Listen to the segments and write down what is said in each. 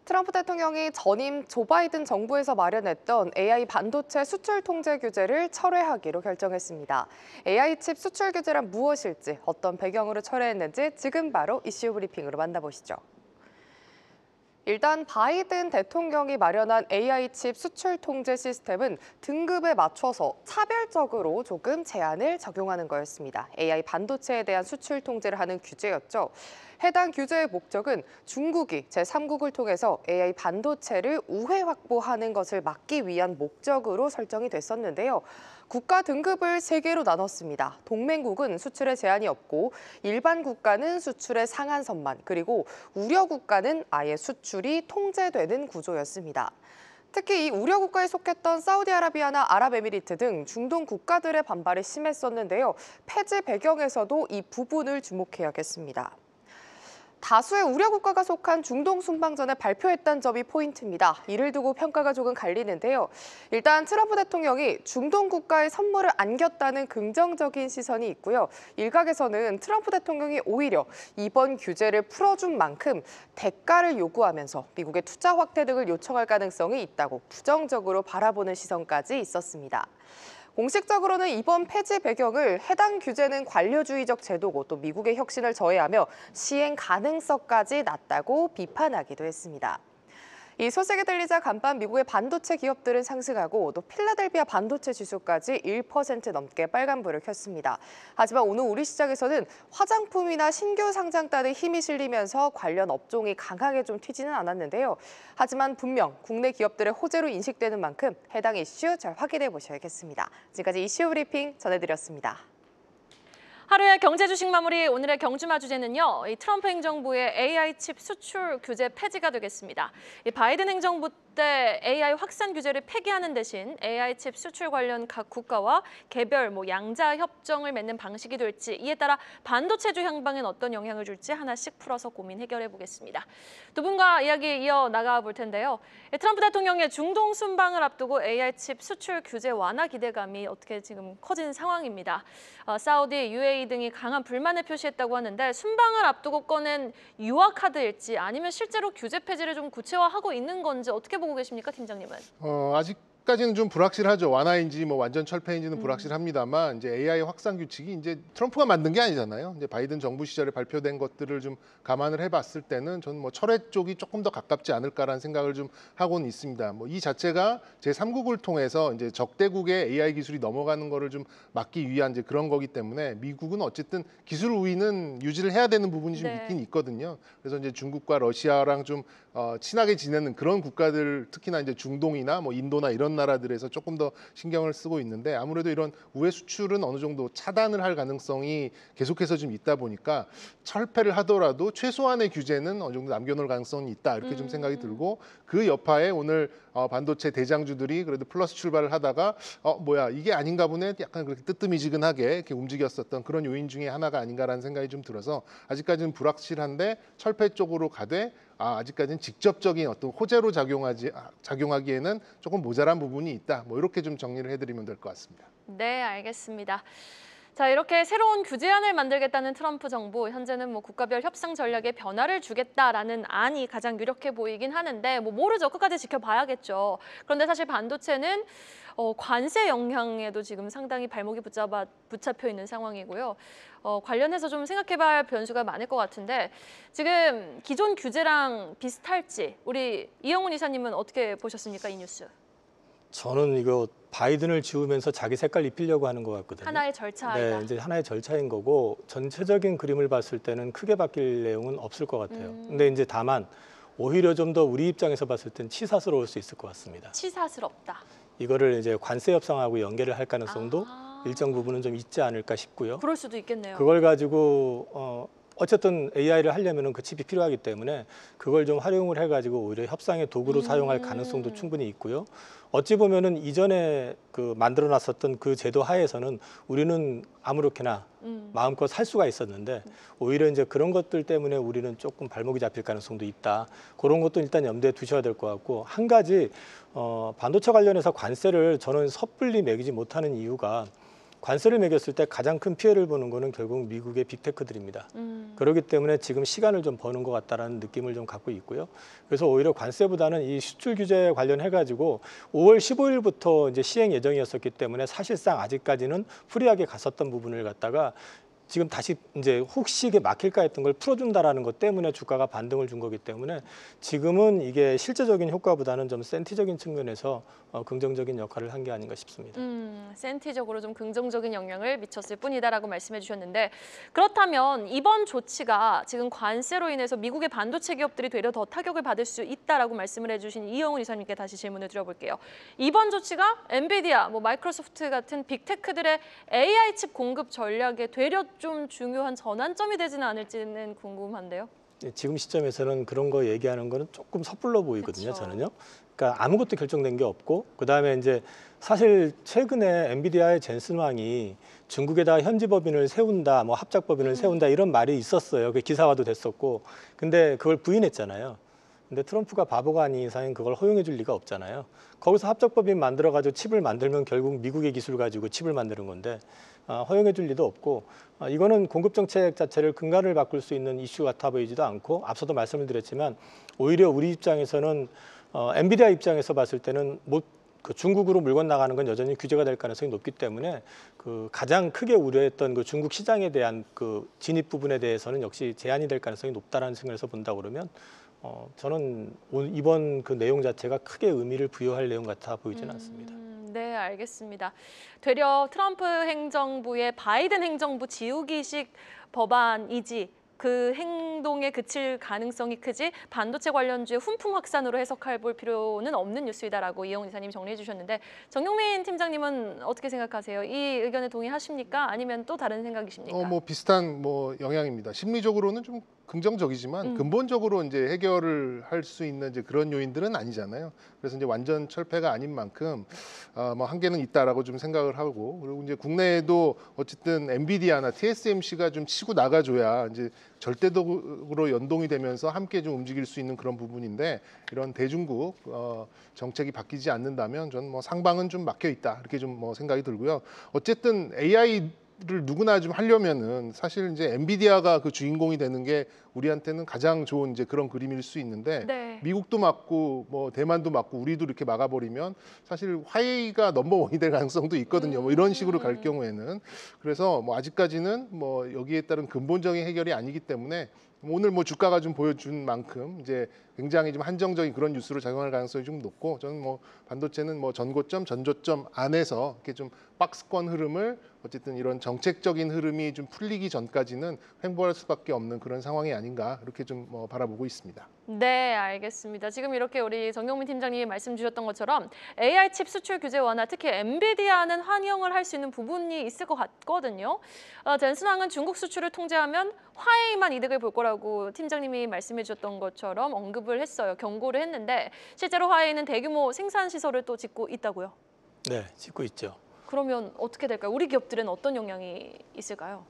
트럼프 대통령이 전임 조 바이든 정부에서 마련했던 AI 반도체 수출 통제 규제를 철회하기로 결정했습니다. AI 칩 수출 규제란 무엇일지, 어떤 배경으로 철회했는지 지금 바로 이슈 브리핑으로 만나보시죠. 일단 바이든 대통령이 마련한 AI 칩 수출 통제 시스템은 등급에 맞춰서 차별적으로 조금 제한을 적용하는 거였습니다. AI 반도체에 대한 수출 통제를 하는 규제였죠. 해당 규제의 목적은 중국이 제3국을 통해서 AI 반도체를 우회 확보하는 것을 막기 위한 목적으로 설정이 됐었는데요. 국가 등급을 3개로 나눴습니다. 동맹국은 수출에 제한이 없고 일반 국가는 수출의 상한선만, 그리고 우려 국가는 아예 수출이 통제되는 구조였습니다. 특히 이 우려 국가에 속했던 사우디아라비아나 아랍에미리트 등 중동 국가들의 반발이 심했었는데요. 폐지 배경에서도 이 부분을 주목해야겠습니다. 다수의 우려 국가가 속한 중동 순방전에 발표했다는 점이 포인트입니다. 이를 두고 평가가 조금 갈리는데요. 일단 트럼프 대통령이 중동 국가에 선물을 안겼다는 긍정적인 시선이 있고요. 일각에서는 트럼프 대통령이 오히려 이번 규제를 풀어준 만큼 대가를 요구하면서 미국의 투자 확대 등을 요청할 가능성이 있다고 부정적으로 바라보는 시선까지 있었습니다. 공식적으로는 이번 폐지 배경을 해당 규제는 관료주의적 제도고 또 미국의 혁신을 저해하며 시행 가능성까지 낮다고 비판하기도 했습니다. 이 소식이 들리자 간밤 미국의 반도체 기업들은 상승하고 또 필라델피아 반도체 지수까지 1% 넘게 빨간불을 켰습니다. 하지만 오늘 우리 시장에서는 화장품이나 신규 상장단의 힘이 실리면서 관련 업종이 강하게 좀 튀지는 않았는데요. 하지만 분명 국내 기업들의 호재로 인식되는 만큼 해당 이슈 잘 확인해 보셔야겠습니다. 지금까지 이슈 브리핑 전해드렸습니다. 하루의 경제 주식 마무리, 오늘의 경주마 주제는요. 이 트럼프 행정부의 AI 칩 수출 규제 폐지가 되겠습니다. 이 바이든 행정부 때 AI 확산 규제를 폐기하는 대신 AI 칩 수출 관련 각 국가와 개별 양자 협정을 맺는 방식이 될지, 이에 따라 반도체주 향방엔 어떤 영향을 줄지 하나씩 풀어서 고민 해결해 보겠습니다. 두 분과 이야기 이어 나가 볼 텐데요. 트럼프 대통령의 중동 순방을 앞두고 AI 칩 수출 규제 완화 기대감이 어떻게 지금 커진 상황입니다. 사우디, UAE 등이 강한 불만을 표시했다고 하는데, 순방을 앞두고 꺼낸 유화 카드일지 아니면 실제로 규제 폐지를 좀 구체화하고 있는 건지 어떻게 보고 계십니까, 팀장님은? 아직까지는 좀 불확실하죠. 완화인지 완전 철폐인지는 불확실합니다만, 이제 AI 확산 규칙이 이제 트럼프가 만든 게 아니잖아요. 이제 바이든 정부 시절에 발표된 것들을 좀 감안을 해봤을 때는 저는 철회 쪽이 조금 더 가깝지 않을까라는 생각을 좀 하고는 있습니다. 이 자체가 제3국을 통해서 이제 적대국의 AI 기술이 넘어가는 거를 좀 막기 위한 이제 그런 거기 때문에 미국은 어쨌든 기술 우위는 유지를 해야 되는 부분이 좀 있긴 있거든요. 그래서 이제 중국과 러시아랑 좀 친하게 지내는 그런 국가들, 특히나 이제 중동이나 인도나 이런 나라들에서 조금 더 신경을 쓰고 있는데, 아무래도 이런 우회 수출은 어느 정도 차단을 할 가능성이 계속해서 좀 있다 보니까 철폐를 하더라도 최소한의 규제는 어느 정도 남겨놓을 가능성이 있다, 이렇게 좀 생각이 들고, 그 여파에 오늘 반도체 대장주들이 그래도 플러스 출발을 하다가 이게 아닌가 보네, 약간 그렇게 뜨뜻미지근하게 이렇게 움직였었던 그런 요인 중에 하나가 아닌가라는 생각이 좀 들어서 아직까지는 불확실한데, 철폐 쪽으로 가되 아직까지는 직접적인 어떤 호재로 작용하기에는 조금 모자란 부분이 있다. 이렇게 좀 정리를 해드리면 될 것 같습니다. 네, 알겠습니다. 자, 이렇게 새로운 규제안을 만들겠다는 트럼프 정부, 현재는 국가별 협상 전략에 변화를 주겠다라는 안이 가장 유력해 보이긴 하는데, 모르죠. 끝까지 지켜봐야겠죠. 그런데 사실 반도체는 관세 영향에도 지금 상당히 발목이 붙잡혀 있는 상황이고요. 관련해서 좀 생각해봐야 할 변수가 많을 것 같은데, 지금 기존 규제랑 비슷할지 우리 이영훈 이사님은 어떻게 보셨습니까, 이 뉴스? 저는 이거 바이든을 지우면서 자기 색깔 입히려고 하는 것 같거든요. 하나의 절차이다. 네, 이제 하나의 절차인 거고, 전체적인 그림을 봤을 때는 크게 바뀔 내용은 없을 것 같아요. 근데 이제 다만 오히려 좀 더 우리 입장에서 봤을 땐 치사스러울 수 있을 것 같습니다. 치사스럽다. 이거를 이제 관세 협상하고 연계를 할 가능성도 일정 부분은 좀 있지 않을까 싶고요. 그럴 수도 있겠네요. 그걸 가지고 어쨌든 AI를 하려면 그 칩이 필요하기 때문에 그걸 좀 활용을 해가지고 오히려 협상의 도구로 사용할 가능성도 충분히 있고요. 어찌 보면은 이전에 그 만들어놨었던 그 제도 하에서는 우리는 아무렇게나 마음껏 살 수가 있었는데, 오히려 이제 그런 것들 때문에 우리는 조금 발목이 잡힐 가능성도 있다. 그런 것도 일단 염두에 두셔야 될 것 같고, 한 가지 반도체 관련해서 관세를 저는 섣불리 매기지 못하는 이유가, 관세를 매겼을 때 가장 큰 피해를 보는 거는 결국 미국의 빅테크들입니다. 그렇기 때문에 지금 시간을 좀 버는 것 같다라는 느낌을 좀 갖고 있고요. 그래서 오히려 관세보다는 이 수출 규제 관련해 가지고 5월 15일부터 이제 시행 예정이었었기 때문에 사실상 아직까지는 프리하게 갔었던 부분을 갖다가 지금 다시 이제 혹시 이게 막힐까 했던 걸 풀어준다라는 것 때문에 주가가 반등을 준 거기 때문에 지금은 이게 실제적인 효과보다는 좀 센티적인 측면에서 긍정적인 역할을 한 게 아닌가 싶습니다. 센티적으로 좀 긍정적인 영향을 미쳤을 뿐이다라고 말씀해 주셨는데 그렇다면 이번 조치가 지금 관세로 인해서 미국의 반도체 기업들이 되려 더 타격을 받을 수 있다라고 말씀을 해주신 이영훈 이사님께 다시 질문을 드려볼게요. 이번 조치가 엔비디아, 마이크로소프트 같은 빅테크들의 AI 칩 공급 전략에 되려 좀 중요한 전환점이 되지는 않을지는 궁금한데요. 지금 시점에서는 그런 거 얘기하는 거는 조금 섣불러 보이거든요. 그쵸. 저는요. 그러니까 아무것도 결정된 게 없고 그다음에 이제 사실 최근에 엔비디아의 젠슨 왕이 중국에다 현지 법인을 세운다, 합작 법인을 세운다 이런 말이 있었어요. 그 기사화도 됐었고. 근데 그걸 부인했잖아요. 근데 트럼프가 바보가 아닌 이상은 그걸 허용해 줄 리가 없잖아요. 거기서 합작법인 만들어 가지고 칩을 만들면 결국 미국의 기술 가지고 칩을 만드는 건데 허용해 줄 리도 없고 이거는 공급 정책 자체를 근간을 바꿀 수 있는 이슈 같아 보이지도 않고 앞서도 말씀을 드렸지만 오히려 우리 입장에서는 엔비디아 입장에서 봤을 때는 그 중국으로 물건 나가는 건 여전히 규제가 될 가능성이 높기 때문에 그 가장 크게 우려했던 그 중국 시장에 대한 그 진입 부분에 대해서는 역시 제한이 될 가능성이 높다라는 측면에서 본다 그러면 저는 이번 그 내용 자체가 크게 의미를 부여할 내용 같아 보이지는 않습니다. 네, 알겠습니다. 되려 트럼프 행정부의 바이든 행정부 지우기식 법안이지 그 행동에 그칠 가능성이 크지 반도체 관련주의 훈풍 확산으로 해석할 볼 필요는 없는 뉴스이다라고 이영훈 이사님 정리해 주셨는데 정용민 팀장님은 어떻게 생각하세요? 이 의견에 동의하십니까? 아니면 또 다른 생각이십니까? 비슷한 영향입니다. 심리적으로는 좀 긍정적이지만 근본적으로 이제 해결을 할 수 있는 이제 그런 요인들은 아니잖아요. 그래서 이제 완전 철폐가 아닌 만큼 한계는 있다라고 좀 생각을 하고 그리고 이제 국내에도 어쨌든 엔비디아나 TSMC가 좀 치고 나가줘야 이제 절대적으로 연동이 되면서 함께 좀 움직일 수 있는 그런 부분인데 이런 대중국 정책이 바뀌지 않는다면 저는 상방은 좀 막혀 있다 이렇게 좀 생각이 들고요. 어쨌든 AI 를 누구나 좀 하려면은 사실 이제 엔비디아가 그 주인공이 되는 게 우리한테는 가장 좋은 이제 그런 그림일 수 있는데 네. 미국도 막고 대만도 막고 우리도 이렇게 막아버리면 사실 화웨이가 넘버원이 될 가능성도 있거든요. 이런 식으로 갈 경우에는 그래서 아직까지는 여기에 따른 근본적인 해결이 아니기 때문에 오늘 주가가 좀 보여준 만큼 이제 굉장히 좀 한정적인 그런 뉴스로 작용할 가능성이 좀 높고 저는 반도체는 전고점, 전저점 안에서 이렇게 좀 박스권 흐름을 어쨌든 이런 정책적인 흐름이 좀 풀리기 전까지는 횡보할 수밖에 없는 그런 상황이 아닌가 이렇게 좀 바라보고 있습니다. 네, 알겠습니다. 지금 이렇게 우리 정용민 팀장님이 말씀 주셨던 것처럼 AI 칩 수출 규제 완화, 특히 엔비디아는 환영을 할 수 있는 부분이 있을 것 같거든요. 젠슨 왕은 중국 수출을 통제하면 화웨이만 이득을 볼 거라고 팀장님이 말씀해 주셨던 것처럼 언급을 했어요. 경고를 했는데 실제로 화웨이는 대규모 생산 시설을 또 짓고 있다고요? 네, 짓고 있죠. 그러면 어떻게 될까요? 우리 기업들은 어떤 영향이 있을까요?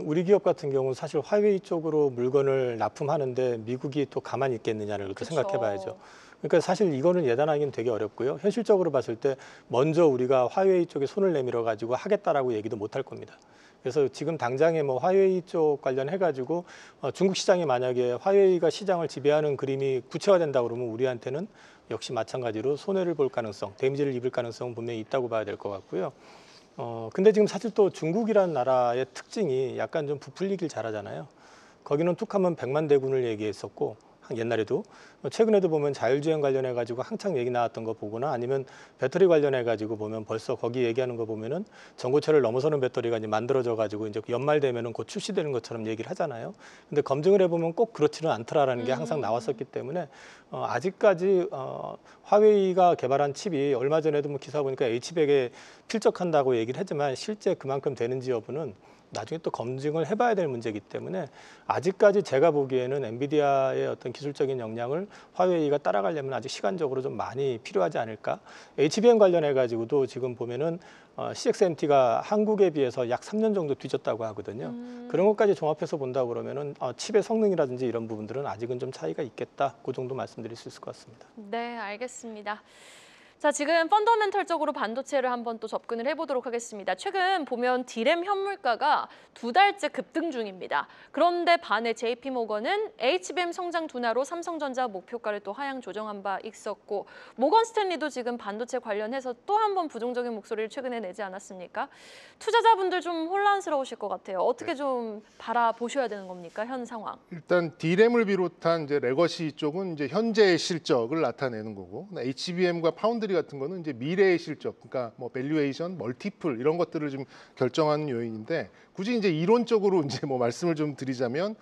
우리 기업 같은 경우 사실 화웨이 쪽으로 물건을 납품하는데 미국이 또 가만히 있겠느냐를 또 그쵸. 생각해 봐야죠. 그러니까 사실 이거는 예단하기는 되게 어렵고요. 현실적으로 봤을 때 먼저 우리가 화웨이 쪽에 손을 내밀어 가지고 하겠다라고 얘기도 못 할 겁니다. 그래서 지금 당장에 화웨이 쪽 관련해 가지고 중국 시장이 만약에 화웨이가 시장을 지배하는 그림이 구체화된다 그러면 우리한테는 역시 마찬가지로 손해를 볼 가능성, 데미지를 입을 가능성은 분명히 있다고 봐야 될 것 같고요. 근데 지금 사실 또 중국이라는 나라의 특징이 약간 좀 부풀리길 잘하잖아요. 거기는 툭하면 100만 대군을 얘기했었고 옛날에도 최근에도 보면 자율주행 관련해 가지고 한창 얘기 나왔던 거 보거나 아니면 배터리 관련해 가지고 보면 벌써 거기 얘기하는 거 보면은 전고체를 넘어서는 배터리가 이제 만들어져 가지고 이제 연말 되면은 곧 출시되는 것처럼 얘기를 하잖아요. 근데 검증을 해보면 꼭 그렇지는 않더라라는 게 항상 나왔었기 때문에 아직까지 화웨이가 개발한 칩이 얼마 전에도 기사 보니까 H백에 필적한다고 얘기를 했지만 실제 그만큼 되는지 여부는 나중에 또 검증을 해봐야 될 문제이기 때문에 아직까지 제가 보기에는 엔비디아의 어떤 기술적인 역량을 화웨이가 따라가려면 아직 시간적으로 좀 많이 필요하지 않을까. HBM 관련해 가지고도 지금 보면은 CXMT가 한국에 비해서 약 3년 정도 뒤졌다고 하거든요. 그런 것까지 종합해서 본다 그러면은 칩의 성능이라든지 이런 부분들은 아직은 좀 차이가 있겠다. 그 정도 말씀드릴 수 있을 것 같습니다. 네, 알겠습니다. 자, 지금 펀더멘털적으로 반도체를 한번 또 접근을 해보도록 하겠습니다. 최근 보면 D램 현물가가 2달째 급등 중입니다. 그런데 반해 JP모건은 HBM 성장 둔화로 삼성전자 목표가를 또 하향 조정한 바 있었고, 모건 스탠리도 지금 반도체 관련해서 또 한 번 부정적인 목소리를 최근에 내지 않았습니까? 투자자분들 좀 혼란스러우실 것 같아요. 어떻게 좀 바라보셔야 되는 겁니까, 현 상황? 일단 D램을 비롯한 이제 레거시 쪽은 이제 현재의 실적을 나타내는 거고, HBM과 파운드리 같은 거는 이제 미래의 실적, 그러니까 뭐 밸류에이션, 멀티플 이런 것들을 좀 결정하는 요인인데, 굳이 이제 이론적으로 이제 뭐 말씀을 좀 드리자면,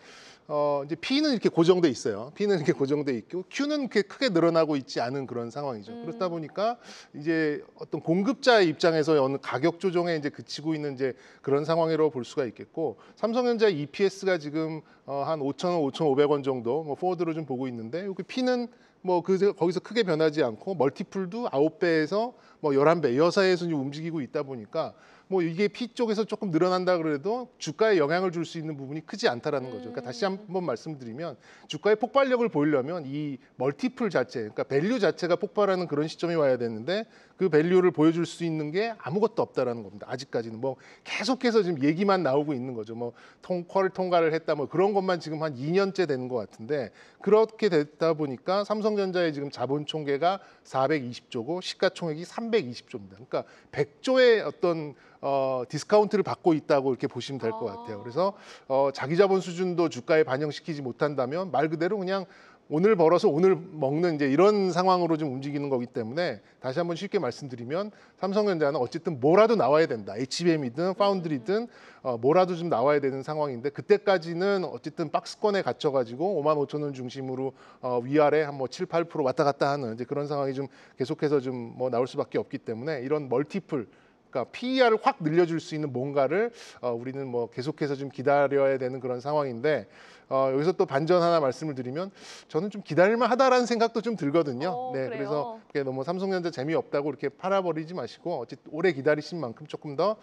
이제 P는 이렇게 고정돼 있어요. P는 이렇게 고정돼 있고 Q는 이렇게 크게 늘어나고 있지 않은 그런 상황이죠. 그렇다 보니까 이제 어떤 공급자의 입장에서 어느 가격 조정에 이제 그치고 있는 이제 그런 상황이라고 볼 수가 있겠고, 삼성전자 EPS가 지금 한 5,000원, 5,500원 정도 뭐 포워드로 좀 보고 있는데, 여기 P는 뭐 거기서 크게 변하지 않고 멀티플도 9배에서 뭐 11배, 여사에서 움직이고 있다 보니까 뭐 이게 P 쪽에서 조금 늘어난다 그래도 주가에 영향을 줄 수 있는 부분이 크지 않다라는 거죠. 그러니까 다시 한번 말씀드리면, 주가의 폭발력을 보이려면 이 멀티플 자체, 그러니까 밸류 자체가 폭발하는 그런 시점이 와야 되는데, 그 밸류를 보여줄 수 있는 게 아무것도 없다라는 겁니다. 아직까지는 뭐 계속해서 지금 얘기만 나오고 있는 거죠. 뭐 퀄 통과를 했다, 뭐 그런 것만 지금 한 2년째 되는 것 같은데, 그렇게 됐다 보니까 삼성전자의 지금 자본 총계가 420조고 시가총액이 320조입니다. 그러니까 100조의 어떤 디스카운트를 받고 있다고 이렇게 보시면 될 것 같아요. 그래서 자기 자본 수준도 주가에 반영시키지 못한다면 말 그대로 그냥 오늘 벌어서 오늘 먹는 이제 이런 상황으로 좀 움직이는 거기 때문에, 다시 한번 쉽게 말씀드리면 삼성전자는 어쨌든 뭐라도 나와야 된다. HBM이든 파운드리든 뭐라도 좀 나와야 되는 상황인데, 그때까지는 어쨌든 박스권에 갇혀가지고 55,000원 중심으로 위아래 한 뭐 7, 8% 왔다 갔다 하는 이제 그런 상황이 좀 계속해서 좀 뭐 나올 수밖에 없기 때문에, 이런 멀티플, 그러니까 PER을 확 늘려줄 수 있는 뭔가를 우리는 뭐 계속해서 좀 기다려야 되는 그런 상황인데, 여기서 또 반전 하나 말씀을 드리면, 저는 좀 기다릴만 하다라는 생각도 좀 들거든요. 네, 그래요? 그래서 그게 너무 삼성전자 재미없다고 이렇게 팔아버리지 마시고, 어쨌든 오래 기다리신 만큼 조금 더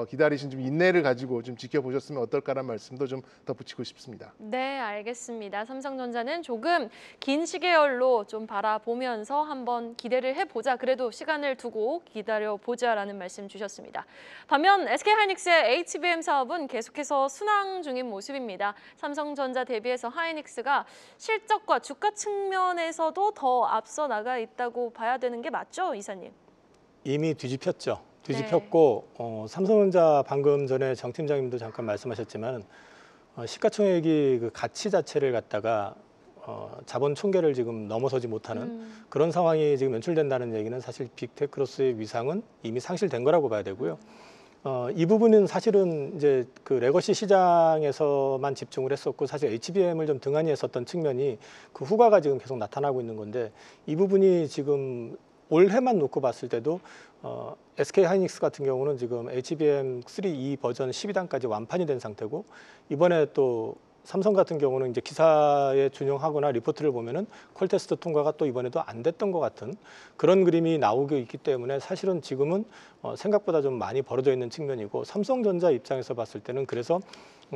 기다리신 좀 인내를 가지고 좀 지켜보셨으면 어떨까라는 말씀도 좀 덧붙이고 싶습니다. 네, 알겠습니다. 삼성전자는 조금 긴 시계열로 좀 바라보면서 한번 기대를 해보자. 그래도 시간을 두고 기다려보자라는 말씀 주셨습니다. 반면 SK하이닉스의 HBM 사업은 계속해서 순항 중인 모습입니다. 삼성전자 대비해서 하이닉스가 실적과 주가 측면에서도 더 앞서 나가 있다고 봐야 되는 게 맞죠, 이사님? 이미 뒤집혔죠. 뒤집혔고 삼성전자 방금 전에 정 팀장님도 잠깐 말씀하셨지만, 시가총액이 그 가치 자체를 갖다가 자본 총계를 지금 넘어서지 못하는 그런 상황이 지금 연출된다는 얘기는, 사실 빅테크로스의 위상은 이미 상실된 거라고 봐야 되고요. 이 부분은 사실은 이제 그 레거시 시장에서만 집중을 했었고, 사실 HBM을 좀 등한히 했었던 측면이 그 후과가 지금 계속 나타나고 있는 건데, 이 부분이 지금 올해만 놓고 봤을 때도 SK하이닉스 같은 경우는 지금 HBM3E 버전 12단까지 완판이 된 상태고, 이번에 또 삼성 같은 경우는 이제 기사에 준용하거나 리포트를 보면은 퀄 테스트 통과가 또 이번에도 안 됐던 것 같은 그런 그림이 나오고 있기 때문에, 사실은 지금은 생각보다 좀 많이 벌어져 있는 측면이고, 삼성전자 입장에서 봤을 때는, 그래서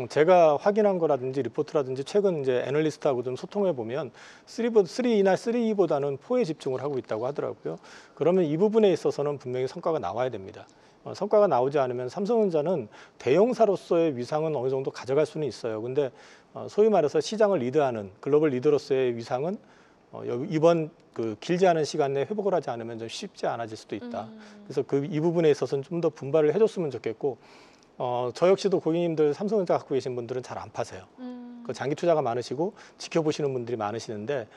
제가 확인한 거라든지 리포트라든지 최근 이제 애널리스트하고 좀 소통해 보면 3E나 3E보다는 4에 집중을 하고 있다고 하더라고요. 그러면 이 부분에 있어서는 분명히 성과가 나와야 됩니다. 성과가 나오지 않으면 삼성전자는 대형사로서의 위상은 어느 정도 가져갈 수는 있어요. 근데 소위 말해서 시장을 리드하는 글로벌 리더로서의 위상은 이번 그 길지 않은 시간 내에 회복을 하지 않으면 좀 쉽지 않아질 수도 있다. 그래서 이 부분에 있어서는 좀 더 분발을 해줬으면 좋겠고, 저 역시도 고객님들 삼성전자 갖고 계신 분들은 잘 안 파세요. 그 장기 투자가 많으시고 지켜보시는 분들이 많으시는데,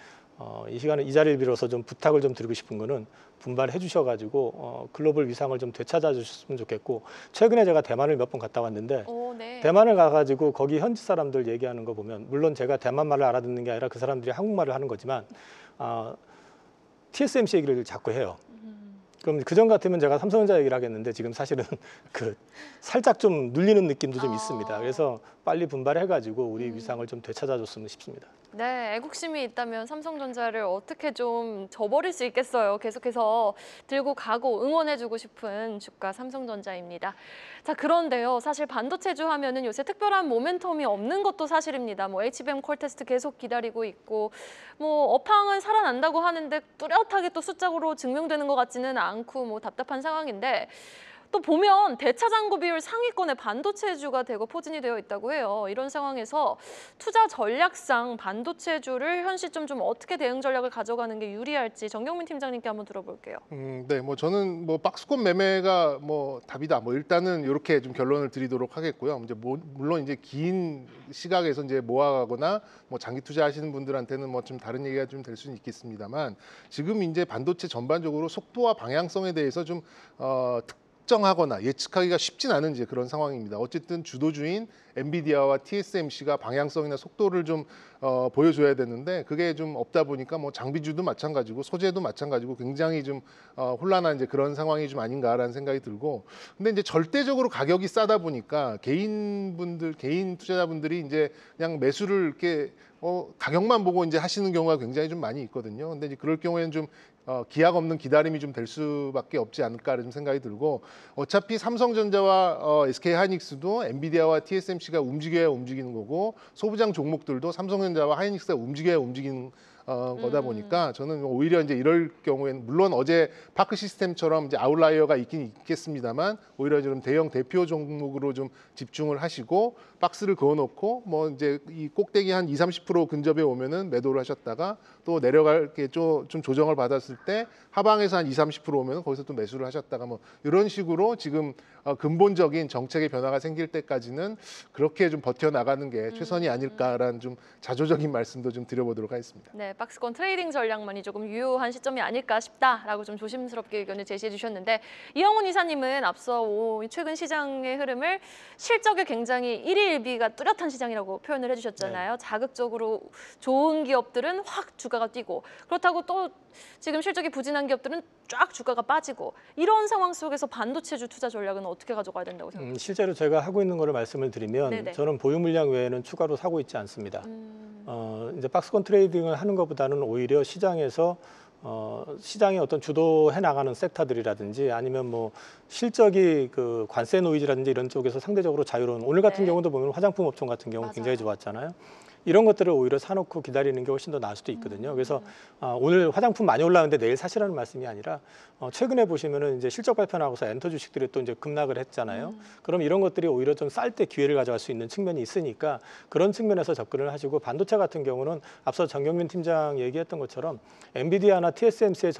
이 시간에 이 자리를 빌어서 좀 부탁을 좀 드리고 싶은 거는, 분발해 주셔가지고 글로벌 위상을 좀 되찾아 주셨으면 좋겠고, 최근에 제가 대만을 몇 번 갔다 왔는데, 네. 대만을 가가지고 거기 현지 사람들 얘기하는 거 보면, 물론 제가 대만 말을 알아듣는 게 아니라 그 사람들이 한국말을 하는 거지만, TSMC 얘기를 자꾸 해요. 그럼 그전 같으면 제가 삼성전자 얘기를 하겠는데, 지금 사실은 그 살짝 좀 눌리는 느낌도 좀 있습니다. 그래서 빨리 분발해가지고 우리 위상을 좀 되찾아줬으면 싶습니다. 네, 애국심이 있다면 삼성전자를 어떻게 좀 저버릴 수 있겠어요. 계속해서 들고 가고 응원해주고 싶은 주가 삼성전자입니다. 자, 그런데요, 사실 반도체주 하면은 요새 특별한 모멘텀이 없는 것도 사실입니다. 뭐 HBM 퀄 테스트 계속 기다리고 있고, 뭐 업황은 살아났 나타난다고 하는데 뚜렷하게 또 숫자로 증명되는 것 같지는 않고 뭐 답답한 상황인데 또 보면 대차장구 비율 상위권에 반도체주가 대거 포진이 되어 있다고 해요. 이런 상황에서 투자 전략상 반도체주를 현 시점 좀 어떻게 대응 전략을 가져가는 게 유리할지 정경민 팀장님께 한번 들어볼게요. 네, 뭐 저는 뭐 박스권 매매가 뭐 답이다. 뭐 일단은 이렇게 좀 결론을 드리도록 하겠고요. 이제 물론 이제 긴 시각에서 이제 모아가거나 뭐 장기 투자하시는 분들한테는 뭐 좀 다른 얘기가 좀 될 수는 있겠습니다만 지금 이제 반도체 전반적으로 속도와 방향성에 대해서 좀 특정하거나 예측하기가 쉽진 않은 이제 그런 상황입니다. 어쨌든 주도주인 엔비디아와 TSMC가 방향성이나 속도를 좀 보여줘야 되는데 그게 좀 없다 보니까 뭐 장비주도 마찬가지고 소재도 마찬가지고 굉장히 좀 혼란한 이제 그런 상황이 좀 아닌가라는 생각이 들고 근데 이제 절대적으로 가격이 싸다 보니까 개인 투자자분들이 이제 그냥 매수를 이렇게 가격만 보고 이제 하시는 경우가 굉장히 좀 많이 있거든요. 근데 이제 그럴 경우에는 좀 기약 없는 기다림이 좀 될 수밖에 없지 않을까 좀 생각이 들고 어차피 삼성전자와 SK하이닉스도 엔비디아와 TSMC가 움직여야 움직이는 거고 소부장 종목들도 삼성전자와 하이닉스가 움직여야 움직이는 거다 보니까 저는 오히려 이제 이럴 경우에는 물론 어제 파크 시스템처럼 이제 아웃라이어가 있긴 있겠습니다만 오히려 좀 대형 대표 종목으로 좀 집중을 하시고 박스를 그어놓고 뭐 이제 이 꼭대기 한 20-30% 근접에 오면은 매도를 하셨다가 또 내려갈 게 좀 조정을 받았을 때 하방에서 한 20-30% 오면은 거기서 또 매수를 하셨다가 뭐 이런 식으로 지금 근본적인 정책의 변화가 생길 때까지는 그렇게 좀 버텨 나가는 게 최선이 아닐까라는 좀 자조적인 말씀도 좀 드려보도록 하겠습니다. 네, 박스권 트레이딩 전략만이 조금 유효한 시점이 아닐까 싶다라고 좀 조심스럽게 의견을 제시해 주셨는데 이영훈 이사님은 앞서 최근 시장의 흐름을 실적에 굉장히 일희일비가 뚜렷한 시장이라고 표현을 해주셨잖아요. 네. 자극적으로 좋은 기업들은 확 주가가 뛰고 그렇다고 또 지금 실적이 부진한 기업들은 쫙 주가가 빠지고 이런 상황 속에서 반도체주 투자 전략은 어떻게 가져가야 된다고 생각하세요? 실제로 제가 하고 있는 거를 말씀을 드리면 네네. 저는 보유 물량 외에는 추가로 사고 있지 않습니다. 이제 박스권 트레이딩을 하는 것보다는 오히려 시장에서 시장의 어떤 주도해 나가는 섹터들이라든지 아니면 뭐 실적이 그 관세 노이즈라든지 이런 쪽에서 상대적으로 자유로운 오늘 같은 네. 경우도 보면 화장품 업종 같은 경우 맞아요. 굉장히 좋았잖아요. 이런 것들을 오히려 사놓고 기다리는 게 훨씬 더 나을 수도 있거든요. 그래서 오늘 화장품 많이 올라오는데 내일 사시라는 말씀이 아니라 최근에 보시면은 이제 실적 발표 나고서 엔터 주식들이 또 이제 급락을 했잖아요. 그럼 이런 것들이 오히려 좀 쌀 때 기회를 가져갈 수 있는 측면이 있으니까 그런 측면에서 접근을 하시고 반도체 같은 경우는 앞서 정경민 팀장 얘기했던 것처럼 엔비디아나 TSMC의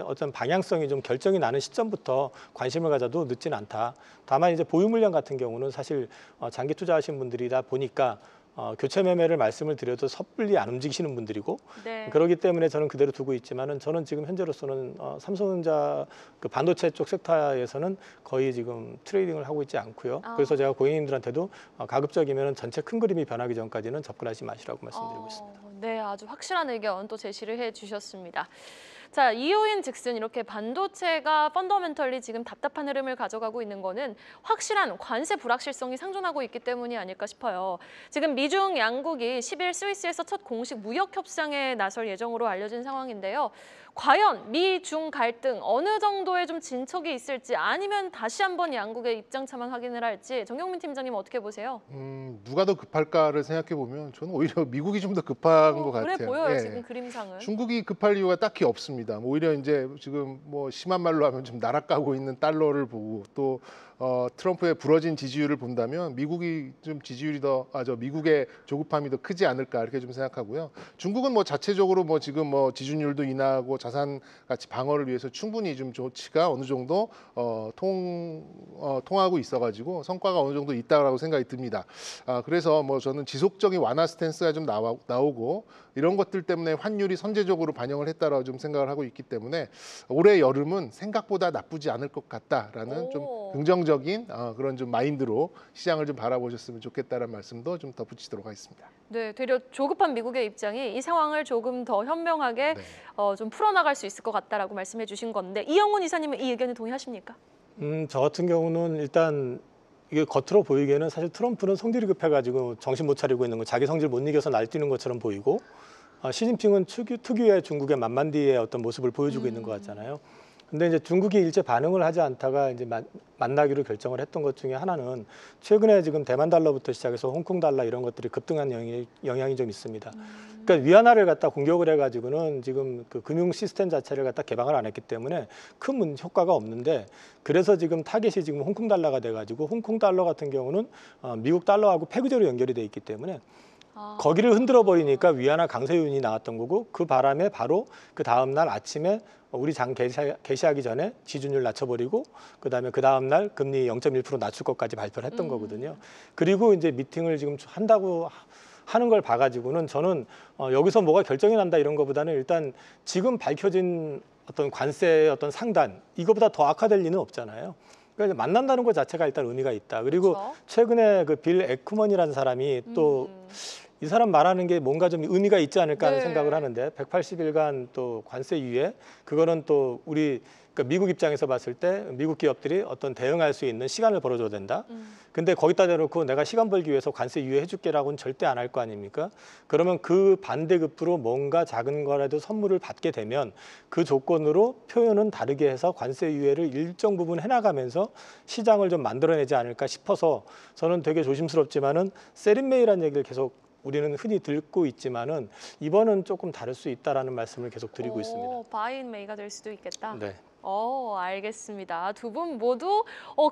어떤 방향성이 좀 결정이 나는 시점부터 관심을 가져도 늦진 않다. 다만 이제 보유 물량 같은 경우는 사실 장기 투자하신 분들이다 보니까 교체 매매를 말씀을 드려도 섣불리 안 움직이시는 분들이고 네. 그렇기 때문에 저는 그대로 두고 있지만은 저는 지금 현재로서는 삼성전자 그 반도체 쪽 섹터에서는 거의 지금 트레이딩을 하고 있지 않고요. 그래서 제가 고객님들한테도 가급적이면 전체 큰 그림이 변하기 전까지는 접근하지 마시라고 말씀드리고 있습니다. 네, 아주 확실한 의견 또 제시를 해주셨습니다. 자, 이유인 즉슨 이렇게 반도체가 펀더멘털리 지금 답답한 흐름을 가져가고 있는 거는 확실한 관세 불확실성이 상존하고 있기 때문이 아닐까 싶어요. 지금 미중 양국이 10일 스위스에서 첫 공식 무역 협상에 나설 예정으로 알려진 상황인데요. 과연 미중 갈등 어느 정도의 좀 진척이 있을지 아니면 다시 한번 양국의 입장차만 확인을 할지 정경민 팀장님 어떻게 보세요? 누가 더 급할까를 생각해 보면 저는 오히려 미국이 좀 더 급한 것 같아요. 그래 보여요, 예. 지금 그림상은. 중국이 급할 이유가 딱히 없습니다. 오히려 이제 지금 뭐 심한 말로 하면 좀 날아가고 있는 달러를 보고 또 트럼프의 부러진 지지율을 본다면 미국이 좀 지지율이 미국의 조급함이 더 크지 않을까 이렇게 좀 생각하고요. 중국은 뭐 자체적으로 뭐 지금 뭐 지준율도 인하하고 자산 가치 방어를 위해서 충분히 좀 조치가 어느 정도 통하고 있어가지고 성과가 어느 정도 있다라고 생각이 듭니다. 그래서 뭐 저는 지속적인 완화 스탠스가 좀 나오고 이런 것들 때문에 환율이 선제적으로 반영을 했다라고 좀 생각을 하고 있기 때문에 올해 여름은 생각보다 나쁘지 않을 것 같다라는 좀 긍정적인 그런 좀 마인드로 시장을 좀 바라보셨으면 좋겠다는 말씀도 좀 덧붙이도록 하겠습니다. 네, 되려 조급한 미국의 입장이 이 상황을 조금 더 현명하게 좀 풀어나갈 수 있을 것 같다라고 말씀해 주신 건데 이영훈 이사님은 이 의견에 동의하십니까? 저 같은 경우는 일단 이게 겉으로 보이기에는 사실 트럼프는 성질이 급해가지고 정신 못 차리고 있는 거 자기 성질 못 이겨서 날뛰는 것처럼 보이고 시진핑은 특유의 중국의 만만디의 어떤 모습을 보여주고 있는 것 같잖아요. 근데 이제 중국이 일제 반응을 하지 않다가 이제 만나기로 결정을 했던 것 중에 하나는 최근에 지금 대만 달러부터 시작해서 홍콩 달러 이런 것들이 급등한 영향이 좀 있습니다. 그러니까 위안화를 갖다 공격을 해가지고는 지금 그 금융 시스템 자체를 갖다 개방을 안 했기 때문에 큰 효과가 없는데, 그래서 지금 타겟이 지금 홍콩 달러가 돼가지고 홍콩 달러 같은 경우는 미국 달러하고 페그제로 연결이 돼 있기 때문에 거기를 흔들어 버리니까 위안화 강세 요인이 나왔던 거고, 그 바람에 바로 그 다음 날 아침에 우리 장 개시하기 전에 지준율 낮춰버리고 그다음에 그 다음 날 금리 0.1% 낮출 것까지 발표를 했던 거거든요. 그리고 이제 미팅을 지금 한다고 하는 걸 봐가지고는 저는 여기서 뭐가 결정이 난다 이런 것보다는 일단 지금 밝혀진 어떤 관세의 어떤 상단, 이거보다 더 악화될 리는 없잖아요. 그러니까 만난다는 것 자체가 일단 의미가 있다. 그리고 그렇죠. 최근에 그 빌 에크먼이라는 사람이 또 이 사람 말하는 게 뭔가 좀 의미가 있지 않을까 하는 네. 생각을 하는데, 180일간 또 관세 유예, 그거는 또 우리 그러니까 미국 입장에서 봤을 때 미국 기업들이 어떤 대응할 수 있는 시간을 벌어줘야 된다. 근데 거기다 대놓고 내가 시간 벌기 위해서 관세 유예해줄게라고는 절대 안 할 거 아닙니까? 그러면 그 반대급부로 뭔가 작은 거라도 선물을 받게 되면 그 조건으로 표현은 다르게 해서 관세 유예를 일정 부분 해나가면서 시장을 좀 만들어내지 않을까 싶어서, 저는 되게 조심스럽지만은 세린메이라는 얘기를 계속 우리는 흔히 듣고 있지만은 이번은 조금 다를 수 있다라는 말씀을 계속 드리고 있습니다. 바인 메이가 될 수도 있겠다. 네. 알겠습니다. 두 분 모두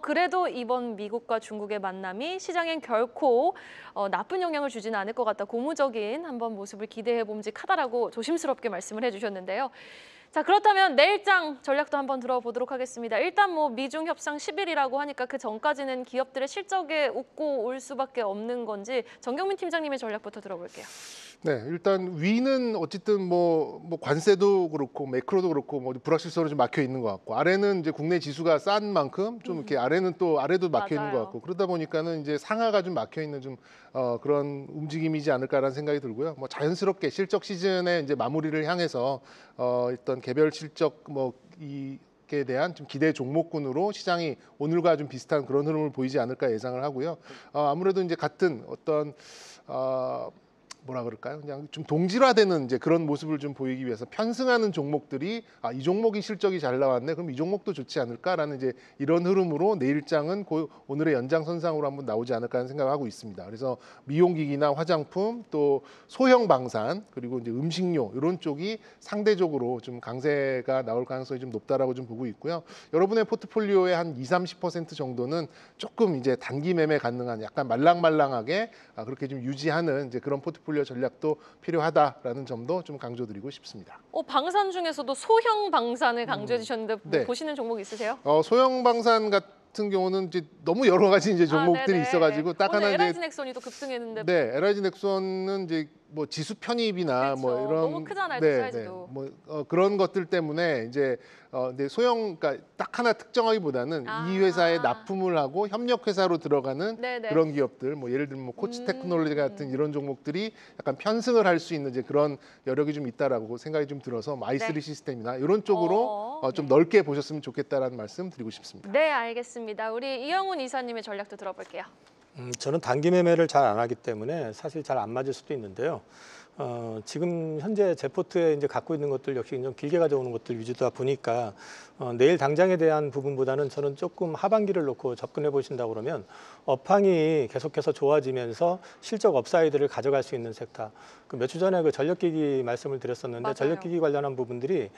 그래도 이번 미국과 중국의 만남이 시장엔 결코 나쁜 영향을 주지는 않을 것 같다. 고무적인 한번 모습을 기대해 봄직하다라고 조심스럽게 말씀을 해주셨는데요. 자, 그렇다면 내일장 전략도 한번 들어보도록 하겠습니다. 일단 뭐 미중 협상 10일이라고 하니까 그 전까지는 기업들의 실적에 웃고 올 수밖에 없는 건지 정경민 팀장님의 전략부터 들어볼게요. 네, 일단 위는 어쨌든 뭐 관세도 그렇고 매크로도 그렇고 뭐 불확실성으로 좀 막혀 있는 것 같고, 아래는 이제 국내 지수가 싼 만큼 좀 이렇게 아래는 또 아래도 막혀 있는 것 맞아요. 같고, 그러다 보니까는 이제 상하가 좀 막혀 있는 좀 그런 움직임이지 않을까라는 생각이 들고요. 뭐 자연스럽게 실적 시즌의 이제 마무리를 향해서 어떤 개별 실적 에 대한 좀 기대 종목군으로 시장이 오늘과 좀 비슷한 그런 흐름을 보이지 않을까 예상을 하고요. 아무래도 이제 같은 어떤 뭐라 그럴까요? 그냥 좀 동질화되는 이제 그런 모습을 좀 보이기 위해서 편승하는 종목들이 이 종목이 실적이 잘 나왔네, 그럼 이 종목도 좋지 않을까라는 이제 이런 흐름으로 내일장은 오늘의 연장선상으로 한번 나오지 않을까 하는 생각을 하고 있습니다. 그래서 미용기기나 화장품, 또 소형 방산, 그리고 이제 음식료 이런 쪽이 상대적으로 좀 강세가 나올 가능성이 좀 높다라고 좀 보고 있고요. 여러분의 포트폴리오의 한 20-30% 정도는 조금 이제 단기 매매 가능한 약간 말랑말랑하게 그렇게 좀 유지하는 이제 그런 포트폴리오 전략도 필요하다라는 점도 좀 강조드리고 싶습니다. 방산 중에서도 소형 방산을 강조해 주셨는데 뭐 네. 보시는 종목 있으세요? 소형 방산 같은 경우는 이제 너무 여러 가지 이제 종목들이 네네. 있어가지고 딱 오늘 하나 LG 이제 넥슨이 또 급등했는데 네, LG 넥슨은 이제 뭐 지수 편입이나 뭐 그렇죠. 이런 너무 크잖아요, 그 사이즈도. 뭐 그런 것들 때문에 이제 근데 소형 그러니까 딱 하나 특정하기보다는 이 회사에 납품을 하고 협력 회사로 들어가는 네네. 그런 기업들, 뭐 예를 들면 뭐 코치 테크놀로지 같은 이런 종목들이 약간 편승을 할 수 있는 이제 그런 여력이 좀 있다라고 생각이 좀 들어서 뭐 i3 네. 시스템이나 이런 쪽으로 좀 네. 넓게 보셨으면 좋겠다라는 말씀 드리고 싶습니다. 네, 알겠습니다. 우리 이영훈 이사님의 전략도 들어볼게요. 저는 단기 매매를 잘 안 하기 때문에 사실 잘 안 맞을 수도 있는데요. 지금 현재 제 포트에 이제 갖고 있는 것들 역시 좀 길게 가져오는 것들 위주다 보니까 내일 당장에 대한 부분보다는 저는 조금 하반기를 놓고 접근해 보신다고 그러면 업황이 계속해서 좋아지면서 실적 업사이드를 가져갈 수 있는 섹터. 그 몇 주 전에 그 전력기기 말씀을 드렸었는데 맞아요. 전력기기 관련한 부분들이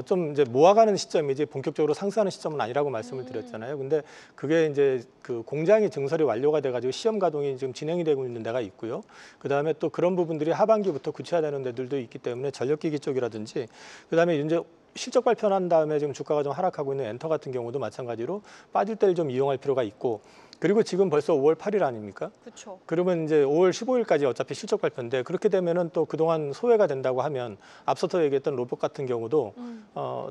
좀 이제 모아가는 시점이지 본격적으로 상승하는 시점은 아니라고 말씀을 드렸잖아요. 근데 그게 이제 그 공장이 증설이 완료가 돼가지고 시험 가동이 지금 진행이 되고 있는 데가 있고요. 그 다음에 또 그런 부분들이 하반기부터 구체화되는 데들도 있기 때문에 전력기기 쪽이라든지 그 다음에 이제 실적 발표한 다음에 지금 주가가 좀 하락하고 있는 엔터 같은 경우도 마찬가지로 빠질 때를 좀 이용할 필요가 있고, 그리고 지금 벌써 5월 8일 아닙니까? 그렇죠. 그러면 이제 5월 15일까지 어차피 실적 발표인데, 그렇게 되면은 또 그동안 소외가 된다고 하면 앞서서 얘기했던 로봇 같은 경우도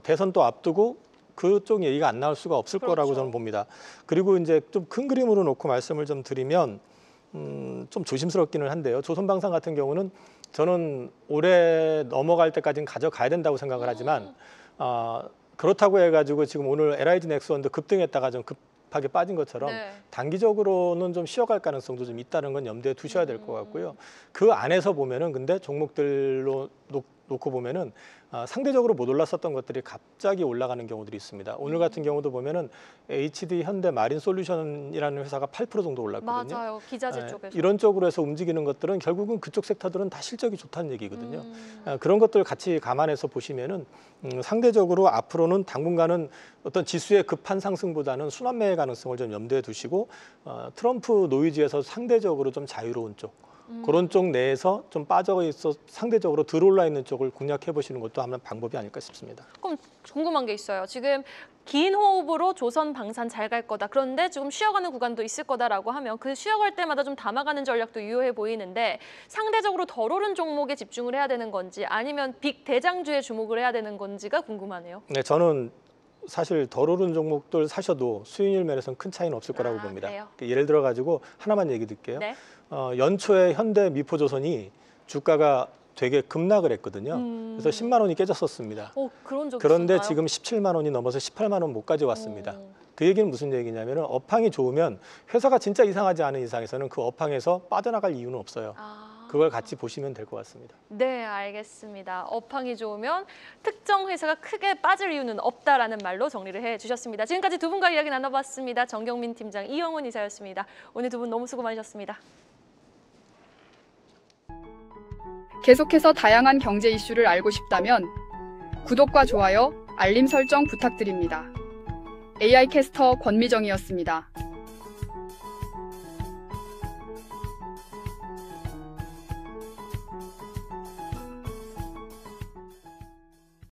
대선 또 앞두고 그쪽 얘기가 안 나올 수가 없을 그렇죠. 거라고 저는 봅니다. 그리고 이제 좀 큰 그림으로 놓고 말씀을 좀 드리면 좀 조심스럽기는 한데요. 조선방산 같은 경우는 저는 올해 넘어갈 때까지는 가져가야 된다고 생각을 하지만 그렇다고 해가지고 지금 오늘 LIG 넥스원도 급등했다가 좀 급하게 빠진 것처럼 네. 단기적으로는 좀 쉬어갈 가능성도 좀 있다는 건 염두에 두셔야 될 것 같고요. 그 안에서 보면은 근데 종목들로 놓고 보면은 상대적으로 못 올랐었던 것들이 갑자기 올라가는 경우들이 있습니다. 오늘 같은 경우도 보면은 HD 현대 마린 솔루션이라는 회사가 8% 정도 올랐거든요. 맞아요. 기자재 쪽에서. 이런 쪽으로 해서 움직이는 것들은 결국은 그쪽 섹터들은 다 실적이 좋다는 얘기거든요. 그런 것들 같이 감안해서 보시면은 상대적으로 앞으로는 당분간은 어떤 지수의 급한 상승보다는 순환매의 가능성을 좀 염두에 두시고 트럼프 노이즈에서 상대적으로 좀 자유로운 쪽 그런 쪽 내에서 좀 빠져 있어 상대적으로 덜 올라 있는 쪽을 공략해 보시는 것도 하나 방법이 아닐까 싶습니다. 그럼 궁금한 게 있어요. 지금 긴 호흡으로 조선 방산 잘 갈 거다. 그런데 조금 쉬어가는 구간도 있을 거다라고 하면 그 쉬어갈 때마다 좀 담아가는 전략도 유효해 보이는데 상대적으로 덜 오른 종목에 집중을 해야 되는 건지 아니면 빅 대장주에 주목을 해야 되는 건지가 궁금하네요. 네, 저는 사실 덜 오른 종목들 사셔도 수익률 면에서는 큰 차이는 없을 거라고 봅니다. 그래요? 예를 들어 가지고 하나만 얘기 드릴게요. 네. 연초에 현대 미포조선이 주가가 되게 급락을 했거든요. 그래서 10만 원이 깨졌었습니다. 그런 적 그런데 있었나요? 지금 17만 원이 넘어서 18만 원 못까지 왔습니다. 그 얘기는 무슨 얘기냐면 업황이 좋으면 회사가 진짜 이상하지 않은 이상에서는 그 업황에서 빠져나갈 이유는 없어요. 그걸 같이 보시면 될 것 같습니다. 네, 알겠습니다. 업황이 좋으면 특정 회사가 크게 빠질 이유는 없다라는 말로 정리를 해주셨습니다. 지금까지 두 분과 이야기 나눠봤습니다. 정경민 팀장, 이영훈 이사였습니다. 오늘 두 분 너무 수고 많으셨습니다. 계속해서 다양한 경제 이슈를 알고 싶다면 구독과 좋아요, 알림 설정 부탁드립니다. AI 캐스터 권미정이었습니다.